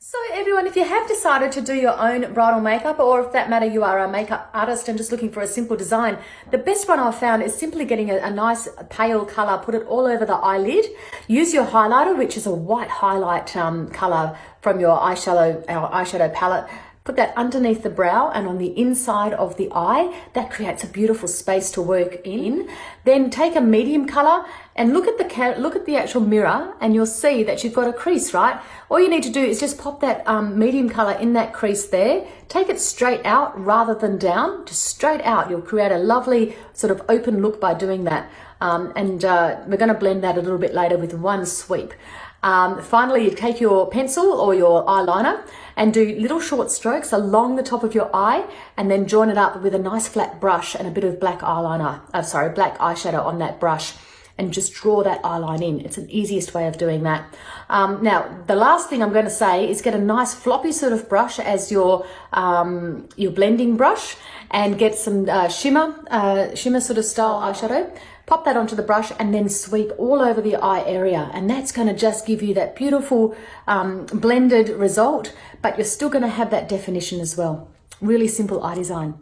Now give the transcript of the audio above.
So everyone, if you have decided to do your own bridal makeup, or if that matter you are a makeup artist and just looking for a simple design, the best one I've found is simply getting a nice pale color, put it all over the eyelid. Use your highlighter, which is a white highlight color from your eyeshadow palette. Put that underneath the brow and on the inside of the eye. That creates a beautiful space to work in. Then take a medium color and look at the actual mirror, and you'll see that you've got a crease, right? All you need to do is just pop that medium color in that crease there. Take it straight out rather than down, just straight out. You'll create a lovely sort of open look by doing that. We're going to blend that a little bit later with one sweep. Finally, you take your pencil or your eyeliner and do little short strokes along the top of your eye, and then join it up with a nice flat brush and a bit of black eyeshadow on that brush, and just draw that eyeline in. It's the easiest way of doing that. Now, the last thing I'm going to say is get a nice floppy sort of brush as your blending brush, and get some shimmer sort of style eyeshadow. Pop that onto the brush and then sweep all over the eye area. And that's going to just give you that beautiful blended result, but you're still going to have that definition as well. Really simple eye design.